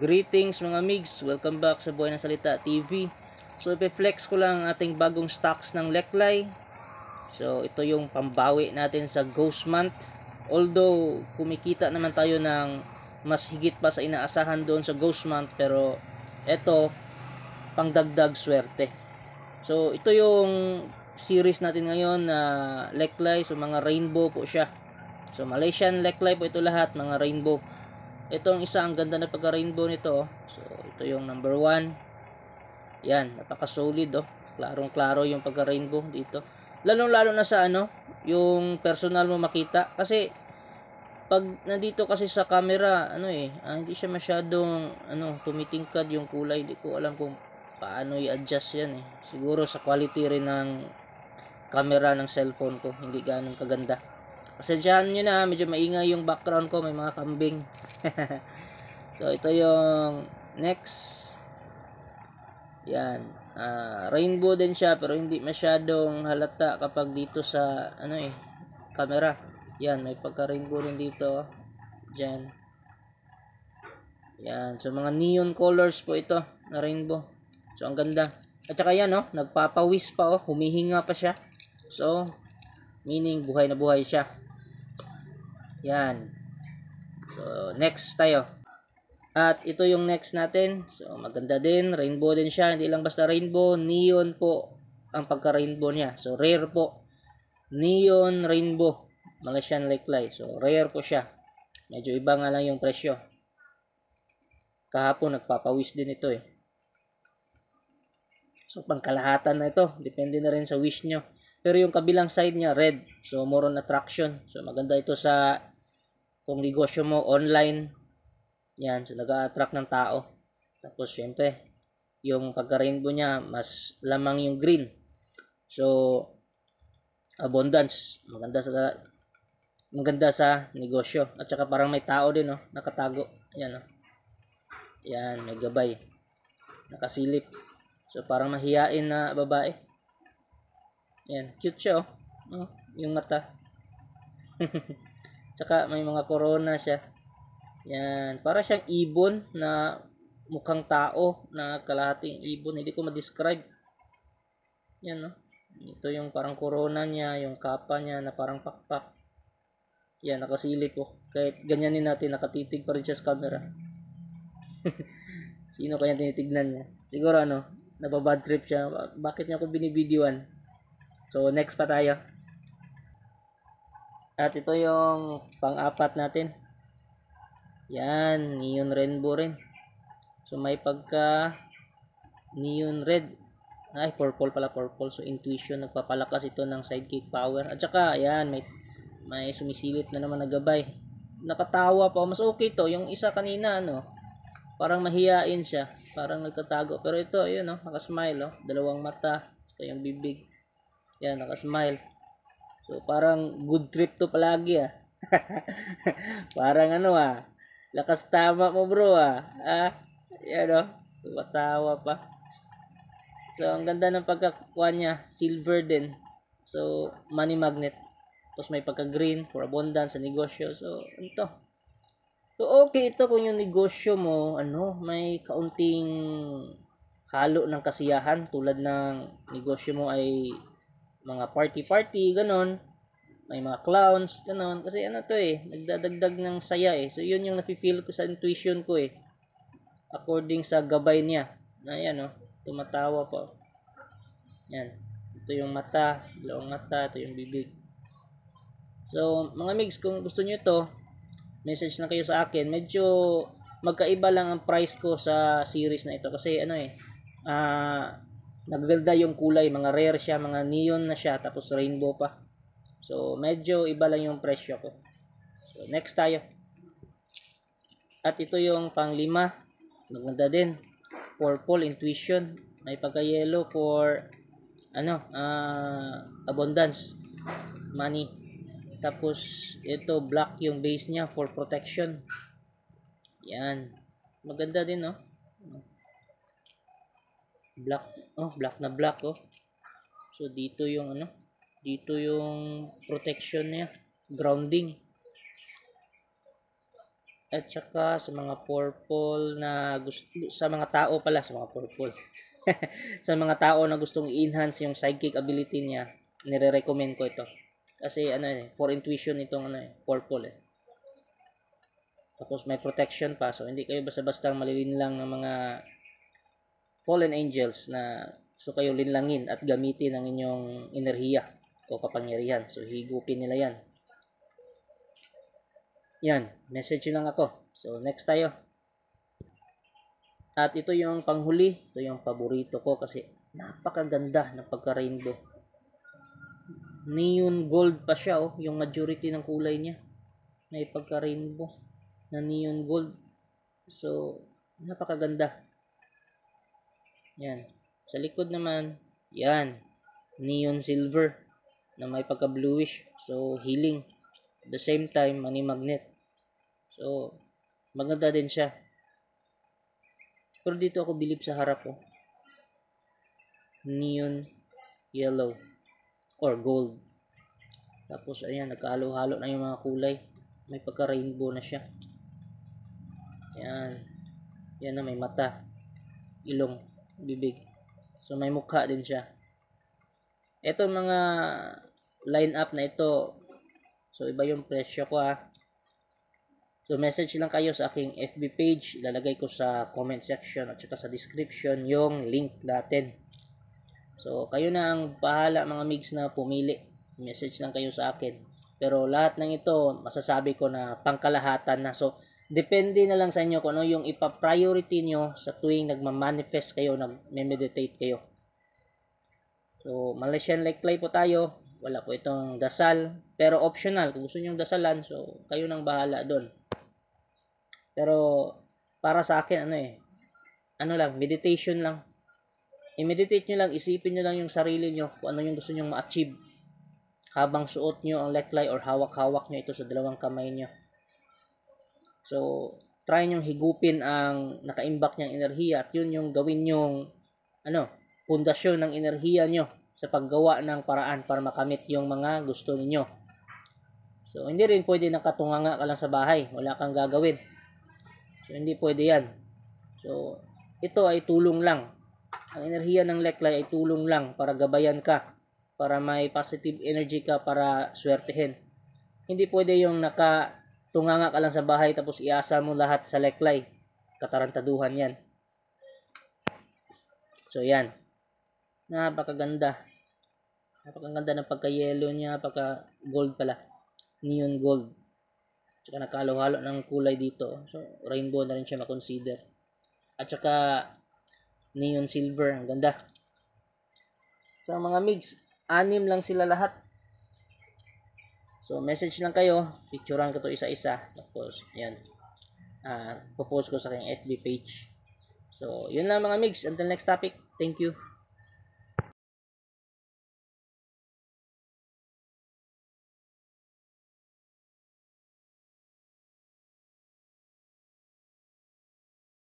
Greetings mga migs, welcome back sa Buhay ng Salita TV. So ipe-flex ko lang ang ating bagong stocks ng Leklay. So ito yung pambawi natin sa Ghost Month. Although kumikita naman tayo ng mas higit pa sa inaasahan doon sa Ghost Month, pero ito pangdagdag swerte. So ito yung series natin ngayon na Leklay. So mga rainbow po siya. So Malaysian Leklay po ito lahat, mga rainbow. Itong isa, ang ganda na pagka-rainbow nito. So, ito yung number 1. Yan, napaka-solid oh. Klarong-klaro yung pagka-rainbow dito. Lalong-lalo na sa yung personal mo makita. Kasi, pag nandito kasi sa camera, hindi siya masyadong, tumitingkad yung kulay. Hindi ko alam kung paano i-adjust yan eh. Siguro sa quality rin ng camera ng cellphone ko, hindi ganun kaganda. Pasadyahan nyo na, medyo maingay yung background ko, may mga kambing. So ito yung next. Yan, rainbow din siya, pero hindi masyadong halata kapag dito sa camera. Yan, may pagka rainbow rin dito. Diyan. Yan, so mga neon colors po ito na rainbow. So ang ganda. At saka yan nagpapawis pa humihinga pa siya. So meaning buhay na buhay siya. Yan. So next tayo. At ito yung next natin. So maganda din, rainbow din siya, hindi lang basta rainbow, neon po ang pagka-rainbow niya. So rare po. Neon rainbow Malaysian Leklay. So rare po siya. Medyo iba nga lang yung presyo. Kahapon nagpapawis din ito eh. So pangkalahatan na ito, depende na rin sa wish nyo. Pero yung kabilang side niya red. So more on attraction. So maganda ito sa kung negosyo mo online. Yan, so nag-a-attract ng tao. Tapos syempre, yung pagka-rainbow niya, mas lamang yung green. So abundance, maganda sa negosyo. At saka parang may tao din nakatago. Yan Yan, may gabay. Nakasilip. So parang mahiyain na babae. Yan, cute siya yung mata. Tsaka may mga corona siya. Yan, para siyang ibon na mukhang tao na kalahating ibon. Hindi ko ma-describe. Yan Ito yung parang corona niya, yung kapa niya na parang pakpak. Yan, nakasilip Kahit ganyanin natin, nakatitig pa rin siya sa camera. Sino kaya tinitignan niya? Siguro nababad trip siya. Bakit niya ako binibidyoan? So next pa tayo. At ito yung pang-apat natin. Yan, neon rainbow rin. So may pagka neon red. Ay, purple pala, purple. So intuition, nagpapalakas ito ng sidekick power. At saka, yan, may sumisilip na naman na gabay. Nakatawa pa. Mas okay to. Yung isa kanina, parang mahiyain siya. Parang nagtatago. Pero ito, ayun, nakasmile, dalawang mata. Saka yung bibig. Yan, nakasmile. So, parang good trip to palagi, Parang lakas tama mo, bro, Yan, tumatawa pa. So, ang ganda ng pagkakuha niya. Silver din. So, money magnet. Tapos may pagka-green for abundance sa negosyo. So, ito. So, okay ito kung yung negosyo mo, may kaunting halo ng kasiyahan. Tulad ng negosyo mo ay mga party-party, ganon. May mga clowns, ganon. Kasi nagdadagdag ng saya So, yun yung nafe-feel ko sa intuition ko according sa gabay niya. Na yan, tumatawa pa. Yan. Ito yung mata, dalawang mata, ito yung bibig. So, mga migs, kung gusto niyo ito, message na kayo sa akin. Medyo magkaiba lang ang price ko sa series na ito. Kasi nagaganda yung kulay. Mga rare siya, mga neon na siya, tapos rainbow pa. So, medyo iba lang yung presyo ko. So, next tayo. At ito yung pang-5. Maganda din. Purple, intuition. May pagka-yellow for abundance, money. Tapos ito black yung base niya for protection. Yan. Maganda din Black. Black na black So dito yung dito yung protection niya, grounding. At saka sa mga purple na gusto, sa mga tao pala, sa mga purple. Sa mga tao na gustong i-enhance yung psychic ability niya, nire-recommend ko ito. Kasi ano for intuition itong purple Tapos may protection pa, so hindi kayo basta-basta malilinlang ng mga fallen angels na gusto kayo linlangin at gamitin ang inyong enerhiya o kapangyarihan. So higupin nila yan. Yan, message lang ako. So next tayo. At ito yung panghuli, ito yung paborito ko kasi napakaganda ng pagka-rainbow. Neon gold pa siya yung majority ng kulay niya. May pagka-rainbow na neon gold. So napakaganda. Yan. Sa likod naman, yan, neon silver na may pagka-bluish. So healing. At the same time, money magnet. So maganda din siya. Pero dito ako bilib sa harap neon yellow or gold. Tapos ayan, nagkahalo-halo na yung mga kulay. May pagka-rainbow na siya. Yan. Yan na may mata, ilong, bibig. So may mukha din siya. Ito mga line up na ito. So iba yung presyo ko So message lang kayo sa aking FB page. Ilalagay ko sa comment section at saka sa description yung link natin. So kayo na ang bahala mga migs na pumili. Message lang kayo sa akin. Pero lahat ng ito masasabi ko na pangkalahatan na. So depende na lang sa inyo kung ano yung ipa-priority nyo sa tuwing nagma-manifest kayo, nag-meditate kayo. So Malaysian Leklay po tayo. Wala po itong dasal. Pero optional. Kung gusto nyo dasalan, so kayo nang bahala doon. Pero para sa akin ano lang, meditation lang. I-meditate nyo lang, isipin nyo lang yung sarili nyo kung ano yung gusto nyo ma-achieve habang suot nyo ang leklay or hawak-hawak nyo ito sa dalawang kamay nyo. So try nyo higupin ang nakaimbak niyang enerhiya at yun yung gawin yung pundasyon ng enerhiya nyo sa paggawa ng paraan para makamit yung mga gusto ninyo. So hindi rin pwede nakatunganga ka lang sa bahay, wala kang gagawin. So, hindi pwede yan. So, ito ay tulong lang. Ang enerhiya ng leklay ay tulong lang para gabayan ka. Para may positive energy ka para swertehin. Hindi pwede yung nakatunganga ka lang sa bahay tapos iasa mo lahat sa leklay. Katarantaduhan yan. So, yan. Napakaganda. Napakaganda ng pagka-yellow niya, pagka-gold pala. Neon gold. Tsaka nakahalo-halo ng kulay dito. So, rainbow na rin siya makonsider. At saka, neon silver. Ang ganda. So, mga migs, 6 lang sila lahat. So, message lang kayo. Picturean ko to isa-isa. Tapos, yan. Popost ko sa aking FB page. So, yun lang mga migs. Until next topic. Thank you.